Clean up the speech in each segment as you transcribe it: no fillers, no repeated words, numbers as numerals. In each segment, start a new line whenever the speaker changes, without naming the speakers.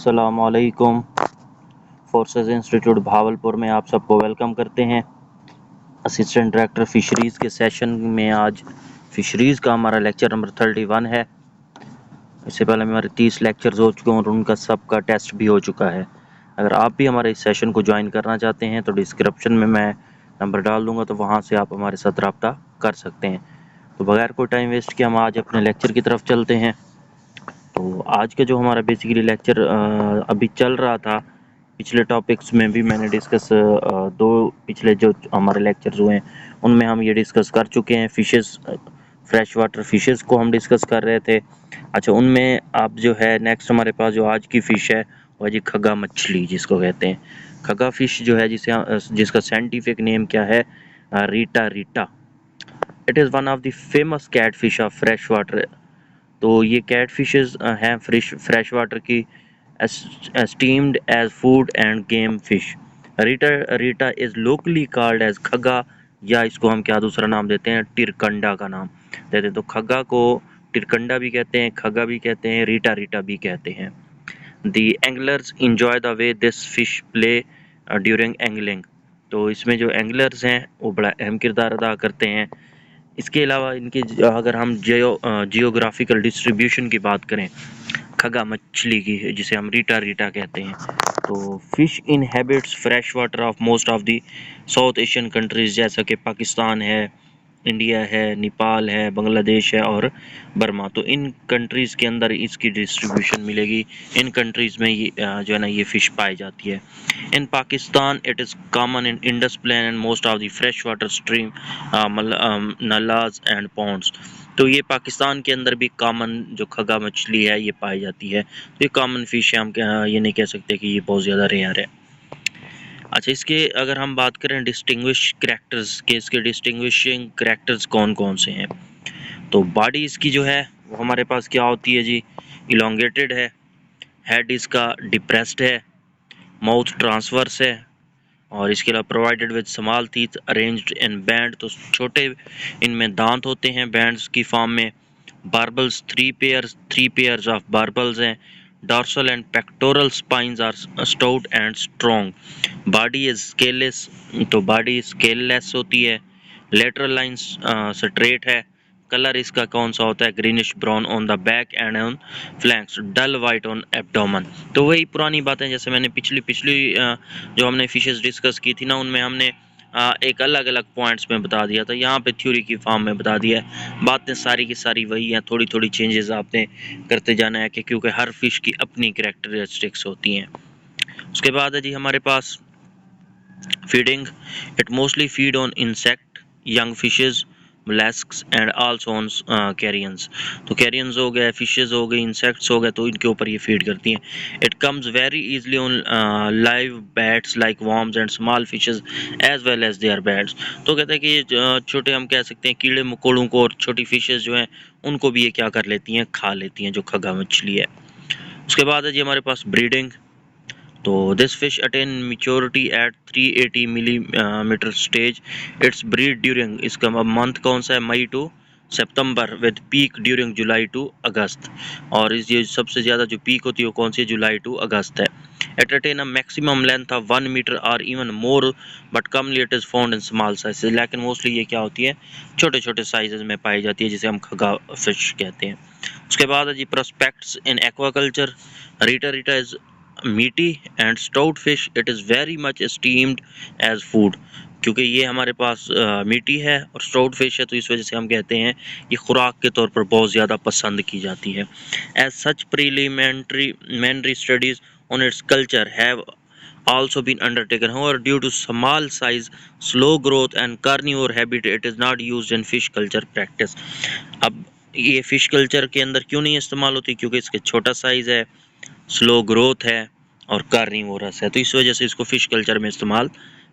अस्सलामुअलैकुम। Forces institute Bahawalpur में आप सबको वेलकम करते हैं। असिस्टेंट डायरेक्टर फ़िशरीज़ के सेशन में आज फ़िशरीज़ का हमारा लेक्चर नंबर 31 है। इससे पहले हमारे 30 लेक्चर्स हो चुके हैं और उनका सबका टेस्ट भी हो चुका है। अगर आप भी हमारे इस सेशन को ज्वाइन करना चाहते हैं तो डिस्क्रिप्शन में मैं नंबर डाल दूँगा, तो वहाँ से आप हमारे साथ रब्ता कर सकते हैं। तो बगैर कोई टाइम वेस्ट किए हम आज अपने लेक्चर की तरफ चलते हैं। तो आज का जो हमारा बेसिकली लेक्चर अभी चल रहा था, पिछले टॉपिक्स में भी मैंने डिस्कस दो पिछले जो हमारे लेक्चर्स हुए हैं उनमें हम ये डिस्कस कर चुके हैं। फिशेस, फ्रेश वाटर फिशेस को हम डिस्कस कर रहे थे। अच्छा, उनमें आप जो है नेक्स्ट हमारे पास जो आज की फ़िश है वो है जी खगा मछली, जिसको कहते हैं खगा फ़िश जो है, जिसका साइंटिफिक नेम क्या है, Rita Rita. It is one of the famous cat fish of fresh water. तो ये कैट फिशेस हैं फ्रेश वाटर की esteemed as food and game fish. Rita is locally called as khaga, या इसको हम क्या दूसरा नाम देते हैं, टिरकंडा का नाम देते हैं। तो खगा को टिरकंडा भी कहते हैं, खगा भी कहते हैं, रीटा रीटा भी कहते हैं। The anglers enjoy the way this fish play during angling. तो इसमें जो एंगलर्स हैं वो बड़ा अहम किरदार अदा करते हैं। इसके अलावा इनकी अगर हम जियोग्राफिकल डिस्ट्रीब्यूशन की बात करें खगा मछली की, जिसे हम रीटा रीटा कहते हैं, तो fish inhabits fresh water of most of the south Asian countries, जैसा कि पाकिस्तान है, इंडिया है, नेपाल है, बांग्लादेश है और बर्मा। तो इन कंट्रीज़ के अंदर इसकी डिस्ट्रीब्यूशन मिलेगी। इन कंट्रीज़ में ये जो है ना ये फ़िश पाई जाती है। In Pakistan it is common in Indus plain and most of the fresh water stream, nalas and ponds. तो ये पाकिस्तान के अंदर भी कॉमन जो खगा मछली है ये पाई जाती है। तो ये कॉमन फ़िश है, हम ये नहीं कह सकते कि ये बहुत ज़्यादा रेयर है। अच्छा, इसके अगर हम बात करें डिस्टिंग्विश करैक्टर्स के, इसके डिस्टिंग्विशिंग करैक्टर्स कौन कौन से हैं, तो बॉडी इसकी जो है वो हमारे पास क्या होती है जी, इलोंगेटेड है, हेड इसका डिप्रेस्ड है, माउथ ट्रांसवर्स है, और इसके अलावा provided with small teeth arranged in band. तो छोटे इनमें दांत होते हैं बैंड्स की फॉर्म में। Barbels three pairs of barbels हैं। Dorsal and pectoral spines are stout and strong. Body is scaleless, तो बॉडी स्केललेस होती है। लेटरल लाइंस स्ट्रेट है। कलर इसका कौन सा होता है, greenish brown on the back and on flanks, dull white on abdomen. तो वही पुरानी बातें जैसे मैंने पिछली जो हमने फिशेस डिस्कस की थी ना, उनमें हमने एक अलग अलग पॉइंट्स में बता दिया था, यहाँ पे थ्योरी की फॉर्म में बता दिया है। बातें सारी की सारी वही हैं, थोड़ी थोड़ी चेंजेस आपने करते जाना है कि क्योंकि हर फिश की अपनी कैरेक्टरिस्टिक्स होती हैं। उसके बाद है जी हमारे पास feeding. It mostly feed on insect, young fishes, molluscs and also on carrions. तो कैरियंस हो गए, फिशेज हो गए, इंसेक्ट्स हो गए, तो इनके ऊपर ये फीड करती हैं। It comes very easily on live baits like worms and small fishes as well as their baits. तो कहते हैं कि ये छोटे, हम कह सकते हैं कीड़े मकोड़ों को, और छोटी फिशेज जो हैं उनको भी ये क्या कर लेती हैं, खा लेती हैं, जो खगा मछली है। उसके बाद है जी हमारे पास ब्रीडिंग। तो this fish attain maturity at 380 millimetre stage. Its breed during, इसका मंथ कौन सा है, May to September, with peak during July to August. और इस ये सबसे ज़्यादा जो पीक होती है वो कौन सी है, जुलाई टू अगस्त है। It attain a maximum length of 1 meter और even more, but commonly it is found in small size. लेकिन मोस्टली ये क्या होती है, छोटे छोटे साइजेज में पाई जाती है, जिसे हम खगा फिश कहते हैं। उसके बाद है जी prospects in aquaculture. Rita Rita is meaty and stout fish, it is very much esteemed as food. क्योंकि ये हमारे पास मीठी है और स्टाउट फिश है, तो इस वजह से हम कहते हैं ये खुराक के तौर पर बहुत ज़्यादा पसंद की जाती है। As such preliminary studies on its culture have also been undertaken. However, due to small size, slow growth and carnivore habit, it is not used in fish culture practice. अब ये फिश कल्चर के अंदर क्यों नहीं इस्तेमाल होती, क्योंकि इसके छोटा साइज़ है, स्लो ग्रोथ है और कार्निवोरस है, तो इस वजह से इसको फ़िश कल्चर में इस्तेमाल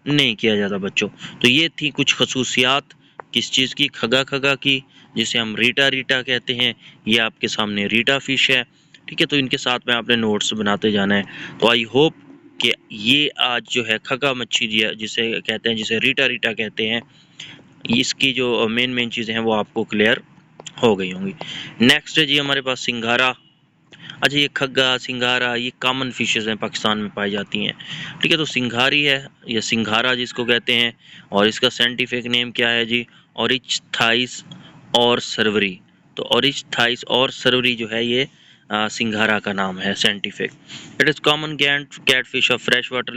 नहीं किया जाता बच्चों। तो ये थी कुछ खसूसियात किस चीज़ की, खगा की, जिसे हम रीटा रीटा कहते हैं। ये आपके सामने रीटा फ़िश है, ठीक है। तो इनके साथ में आपने नोट्स बनाते जाना है। तो आई होप कि ये आज जो है खगा मच्छी जिसे कहते हैं, जिसे रीटा रीटा कहते हैं, इसकी जो मेन चीज़ें हैं वो आपको क्लियर हो गई होंगी। नेक्स्ट है जी हमारे पास सिंघारा। अच्छा, ये खग्गा, सिंघारा, ये कॉमन फिशेज़ हैं, पाकिस्तान में पाई जाती हैं। ठीक है, तो सिंघारी है या सिंघारा जिसको कहते हैं, और इसका साइंटिफिक नेम क्या है जी? ओरिचथाइस और सर्वरी। तो ओरिचथाइस और सर्वरी जो है ये सिंघारा का नाम है scientific. It is common catfish of fresh water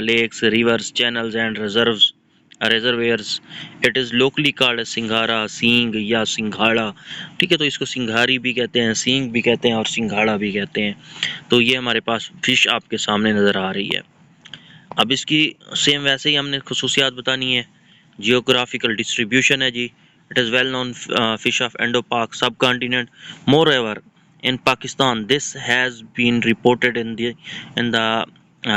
lakes, rivers, channels and reservoirs. It is locally called singhara, sing या सिंघाड़ा। ठीक है, तो इसको सिंघारी भी कहते हैं, सींग भी कहते हैं और सिंघाड़ा भी कहते हैं। तो ये हमारे पास फिश आपके सामने नज़र आ रही है। अब इसकी सेम वैसे ही हमने खसूसियात बतानी है। जियोग्राफिकल डिस्ट्रीब्यूशन है जी। It is well known fish of Indo Pak subcontinent. Moreover in Pakistan, this has been reported in the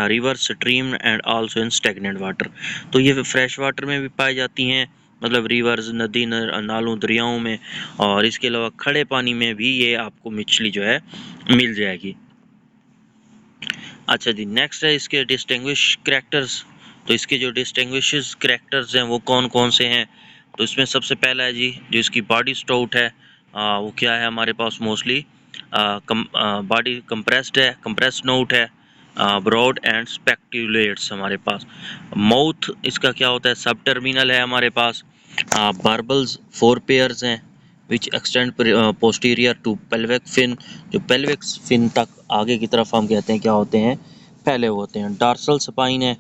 river stream and also in stagnant water। तो ये फ्रेश वाटर में भी पाई जाती हैं, मतलब रिवर्स, नदी, नालों, दरियाओं में, और इसके अलावा खड़े पानी में भी ये आपको मछली जो है मिल जाएगी। अच्छा जी, नेक्स्ट है इसके डिस्टिंग्विश करैक्टर्स। तो इसके जो डिस्टिंग्विश करैक्टर्स हैं वो कौन कौन से हैं? तो इसमें सबसे पहला है जी, जो इसकी बॉडी स्ट्रोट है, वो क्या है हमारे पास? मोस्टली बॉडी कंप्रेस्ड है, कंप्रेस्ड नोट है, ब्रॉड एंड स्पेक्टुलेट्स हमारे पास। माउथ इसका क्या होता है? सब टर्मिनल है हमारे पास। बार्बल्स 4 पेयर्स हैं which extend posterior to pelvic fin. जो पेल्विक फिन तक आगे की तरफ हम कहते हैं क्या होते हैं? फैले होते हैं। डार्सल स्पाइन है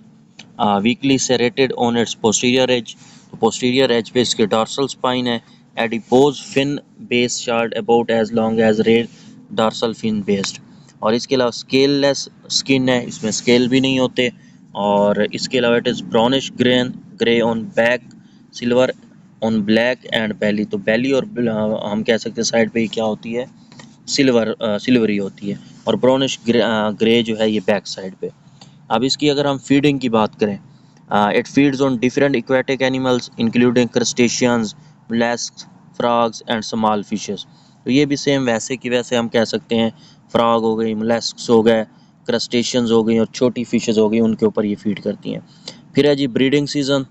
weakly serrated on its posterior edge. तो पोस्टीरियर एज पे इसके डार्सल स्पाइन है। Adipose fin base short about as long as rayed dorsal fin based. और इसके अलावा स्केललेस स्किन है, इसमें स्केल भी नहीं होते। और इसके अलावा it is brownish grey on back, silver on black and belly. तो बेली और हम कह सकते हैं साइड पे क्या होती है? सिल्वरी होती है। और ब्राउनिश ग्रे जो है ये बैक साइड पे। अब इसकी अगर हम फीडिंग की बात करें, it feeds on different aquatic animals including crustaceans, molluscs, frogs and small fishes. तो ये भी सेम वैसे की वैसे हम कह सकते हैं, फ्रॉग हो गई, मोलस्क्स हो गए, क्रस्टेशियंस हो गई और छोटी फिशेस हो गई, उनके ऊपर ये फीड करती हैं। फिर है जी ब्रीडिंग सीजन।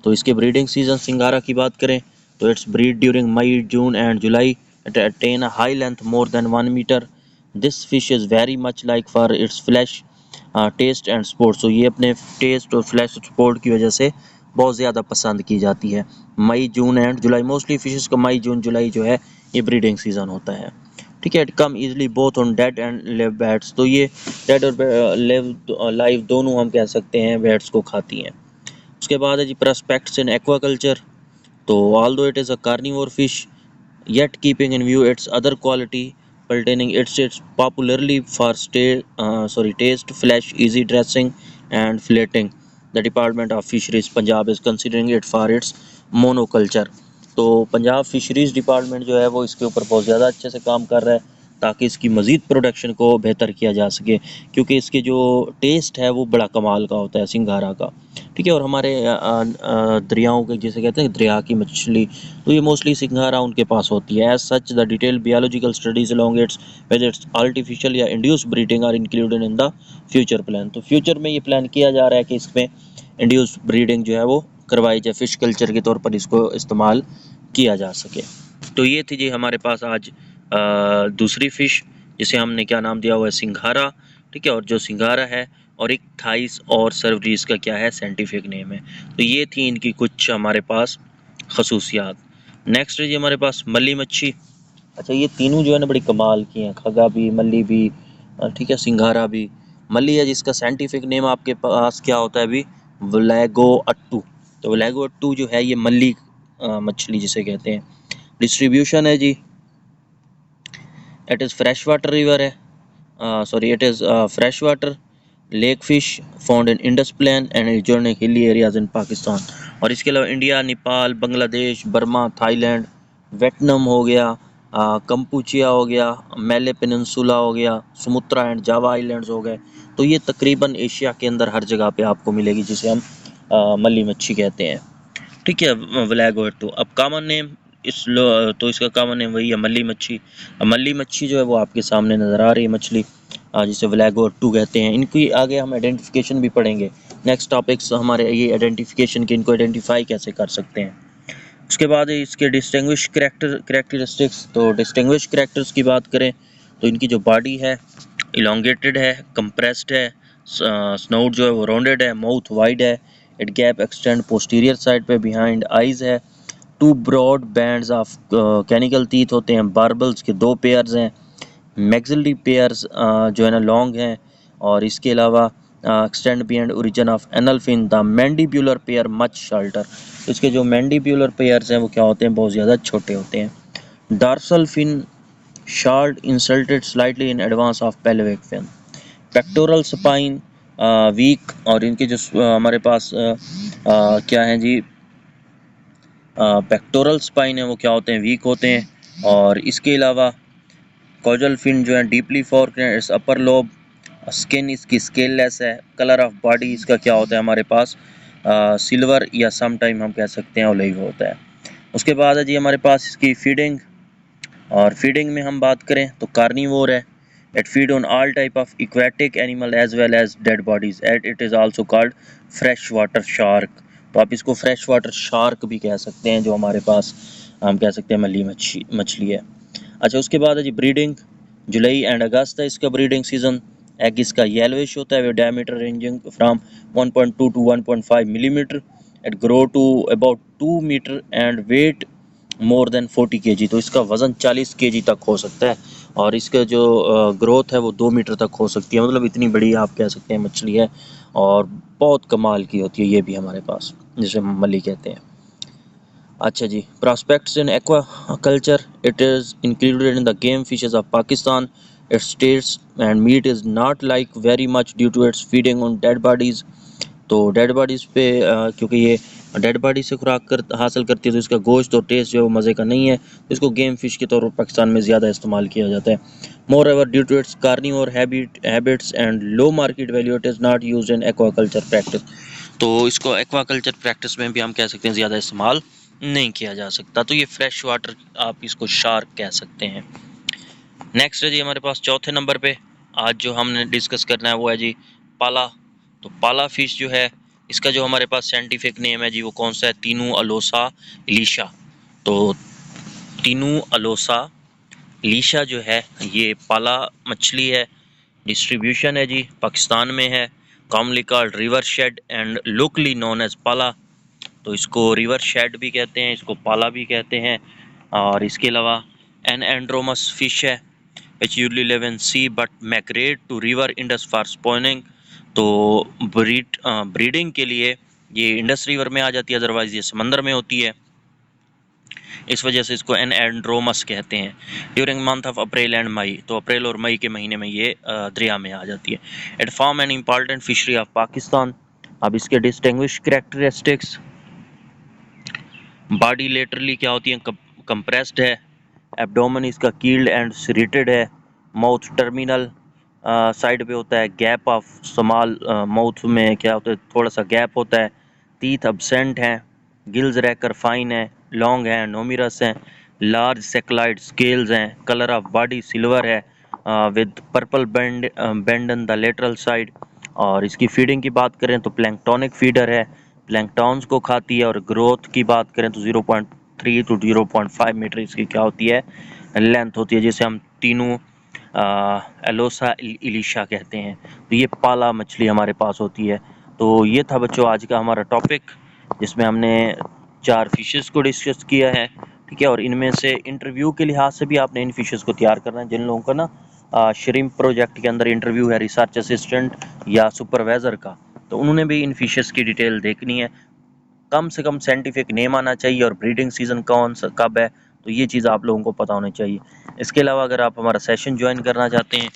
तो इसके ब्रीडिंग सीजन सिंघारा की बात करें तो its breed during May, June and July. It attain a high length more than 1 meter. This fish is very much like for its flesh taste and sport. तो ये अपने टेस्ट और फ्लैश स्पोर्ट की वजह से बहुत ज़्यादा पसंद की जाती है। मई, June and July, mostly fishes का मई, जून, जुलाई जो है ये ब्रीडिंग सीजन होता है। ठीक है, it come easily both on dead and live bats. तो ये डेड और लाइव दोनों हम कह सकते हैं बैट्स को खाती हैं। उसके बाद है जी प्रोस्पेक्ट्स इन एक्वाकल्चर। तो although it is a carnivore fish, yet keeping in view its other quality pertaining its popularly for taste, flesh, easy dressing and filleting. The Department of Fisheries Punjab is considering it for its monoculture। तो Punjab fisheries department जो है वो इसके ऊपर बहुत ज़्यादा अच्छे से काम कर रहा है ताकि इसकी मज़ीद प्रोडक्शन को बेहतर किया जा सके, क्योंकि इसके जो टेस्ट है वो बड़ा कमाल का होता है सिंघारा का। ठीक है, और हमारे दरियाओं के जिसे कहते हैं दरिया की मछली, तो ये मोस्टली सिंघारा उनके पास होती है। As such the detail biological studies along its whether it's artificial या induce breeding are included in the future plan. तो फ्यूचर में ये प्लान किया जा रहा है कि इसमें इंड्यूस ब्रीडिंग जो है वो करवाई जाए, फिश कल्चर के तौर पर इसको इस्तेमाल किया जा सके। तो ये थी जी हमारे पास आज दूसरी फ़िश, जिसे हमने क्या नाम दिया हुआ है? सिंघारा। ठीक है, और जो सिंघारा है और एक थाइस और सर्वरीज का क्या है? साइंटिफिक नेम है। तो ये थी इनकी कुछ हमारे पास खसूसियात। नेक्स्ट है जी हमारे पास मल्ली मच्छी। अच्छा, ये तीनों जो है ना बड़ी कमाल की हैं, खगा भी, मल्ली भी, ठीक है, सिंघारा भी। मल्ली है जिसका साइंटिफिक नेम आपके पास क्या होता है अभी? वलैगो अट्टू। तो वलैगो अट्टू जो है ये मल्ली मछली जिसे कहते हैं। डिस्ट्रीब्यूशन है जी, it is fresh water river है, it is fresh water lake fish found in Indus plain and adjoining hilly areas in Pakistan. और इसके अलावा India, Nepal, Bangladesh, Burma, Thailand, Vietnam हो गया, कंपूचिया हो गया, मेले पेनिनसुला हो गया, सुमुत्रा एंड जावा आइलैंड्स हो गए। तो ये तकरीबन एशिया के अंदर हर जगह पे आपको मिलेगी, जिसे हम मल्ली मच्छी कहते हैं। ठीक है, व्लैगोर्टो। अब कॉमन नेम तो इसका कॉमन नेम वही है, मल्ली मच्छी। अब मल्ली मच्छी जो है वो आपके सामने नज़र आ रही है मछली, जिसे व्लैगोर्टो कहते हैं। इनकी आगे हम आइडेंटिफिकेशन भी पढ़ेंगे। नेक्स्ट टॉपिक्स हमारे ये आइडेंटिफिकेशन के, इनको आइडेंटिफाई कैसे कर सकते हैं। उसके बाद इसके डिस्टिंग्विश करैक्टरिस्टिक्स। तो डिस्टिंग्विश करैक्टर्स की बात करें तो इनकी जो बॉडी है इलोंगेटेड है, कंप्रेस्ड है, स्नोट जो है वो राउंडेड है, माउथ वाइड है, it gape extend posterior side पे बिहाइंड आइज है, two broad bands of conical teeth होते हैं, बार्बल्स के 2 पेयर्स हैं, मैक्सिलरी पेयर्स जो है ना लॉन्ग हैं, और इसके अलावा extend beyond origin of anal fin, the mandibular pair much shorter. इसके जो मैंडिब्यूलर पेयर्स हैं वो क्या होते हैं, बहुत ज़्यादा छोटे होते हैं। Dorsal fin short inserted slightly in advance of pelvic fin. Pectoral spine weak, और इनके जो हमारे पास क्या है जी, पेक्टोरल स्पाइन है वो क्या होते हैं, वीक होते हैं। और इसके अलावा कॉजल फिन जो है डीपली फॉर्क्ड है, इट्स अपर लोब, स्किन इसकी स्केललेस है, कलर ऑफ बॉडी इसका क्या होता है हमारे पास सिल्वर या सम टाइम हम कह सकते हैं ओलिव होता है। उसके बाद है जी हमारे पास इसकी फीडिंग, और फीडिंग में हम बात करें तो कार्निवोर है, it feed on all type of aquatic animal as well as dead bodies, at it is also called fresh water shark. तो आप इसको फ्रेश वाटर शार्क भी कह सकते हैं, जो हमारे पास हम कह सकते हैं मछली मछली है। अच्छा, उसके बाद है जी ब्रीडिंग, जुलाई एंड अगस्त है इसका ब्रीडिंग सीजन। एग इसका येलोइश होता है, वे diameter ranging from 1.2 to 1.5 millimetre, it grow to about 2 metre and weight more than 40 kg। तो इसका वज़न 40 kg तक हो सकता है, और इसका जो ग्रोथ है वो 2 मीटर तक हो सकती है, मतलब इतनी बड़ी आप कह सकते हैं मछली है, और बहुत कमाल की होती है ये भी हमारे पास, जिसे मली कहते हैं। अच्छा जी, prospects in aquaculture, it is included in the game fishes of Pakistan. Its taste and meat is not like very much due to its feeding on dead bodies. तो डेड बॉडीज़ पे क्योंकि ये डेड बॉडी से खुराक हासिल करती है, तो इसका गोश्त और टेस्ट जो है वो मज़े का नहीं है, तो इसको गेम फिश के तौर पर पाकिस्तान में ज़्यादा इस्तेमाल किया जाता है। Moreover due to its carnivore habits and low market value, it is not used in aquaculture practice. तो इसको एक्वाकल्चर प्रैक्टिस में भी हम कह सकते हैं ज़्यादा इस्तेमाल नहीं किया जा सकता। तो ये फ्रेश वाटर आप इसको शार्क कह सकते हैं। नेक्स्ट है जी हमारे पास चौथे नंबर पे आज जो हमने डिस्कस करना है वो है जी पाला। तो पाला फिश जो है इसका जो हमारे पास साइंटिफिक नेम है जी वो कौन सा है, तीनू अलोसा इलीशा। तो तीनू अलोसा इलीशा जो है ये पाला मछली है। डिस्ट्रीब्यूशन है जी पाकिस्तान में है, commonly called river shad and locally known as Pala. तो इसको रिवर शेड भी कहते हैं, इसको पाला भी कहते हैं। और इसके अलावा एन एंड्रोमस फिश है which usually live in sea but migrate to river Indus for spawning. तो ब्रीडिंग के लिए ये इंडस रिवर में आ जाती है, अदरवाइज ये समंदर में होती है, इस वजह से इसको एन एंड्रोमस कहते हैं। During month of April and May, तो अप्रैल और मई के महीने में ये दरिया में आ जाती है। It form an important fishery of Pakistan. अब इसके डिस्टिंग्विश कैरेक्टरिस्टिक्स, बॉडी लेटरली क्या होती है, कंप्रेस्ड है, एब्डोमेन इसका कील्ड एंड सिरेटेड है, माउथ टर्मिनल साइड पे होता है, गैप ऑफ स्मॉल माउथ में क्या होता है, थोड़ा सा गैप होता है, टीथ अब्सेंट हैं, गिल्स रैकर फाइन है, लॉन्ग हैं, नोमिरस हैं, लार्ज सेक्लाइड स्केल्स हैं, कलर ऑफ बॉडी सिल्वर है with purple bend in the lateral side. और इसकी फीडिंग की बात करें तो प्लैंक्टोनिक फीडर है, प्लैंक्टॉन्स को खाती है। और ग्रोथ की बात करें तो 0.3 टू 0.5 मीटर इसकी क्या होती है, लेंथ होती है, जिसे हम तीनों एलोसा इलीशा कहते हैं। तो ये पाला मछली हमारे पास होती है। तो ये था बच्चों आज का हमारा टॉपिक, जिसमें हमने 4 फिशेस को डिस्कस किया है, ठीक है। और इनमें से इंटरव्यू के लिहाज से भी आपने इन फिशेस को तैयार करना है। जिन लोगों का ना श्रिम्प प्रोजेक्ट के अंदर इंटरव्यू है रिसर्च असिस्टेंट या सुपरवाइज़र का, तो उन्होंने भी इन फिशेस की डिटेल देखनी है। कम से कम साइंटिफिक नेम आना चाहिए और ब्रीडिंग सीजन कौन सा कब है, तो ये चीज़ आप लोगों को पता होनी चाहिए। इसके अलावा अगर आप हमारा सेशन ज्वाइन करना चाहते हैं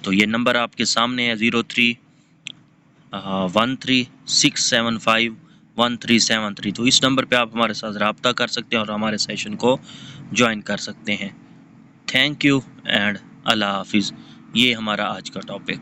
तो ये नंबर आपके सामने है 03136751 तो इस नंबर पे आप हमारे साथ रब्ता कर सकते हैं और हमारे सेशन को ज्वाइन कर सकते हैं। थैंक यू एंड अल्लाह हाफिज़। ये हमारा आज का टॉपिक।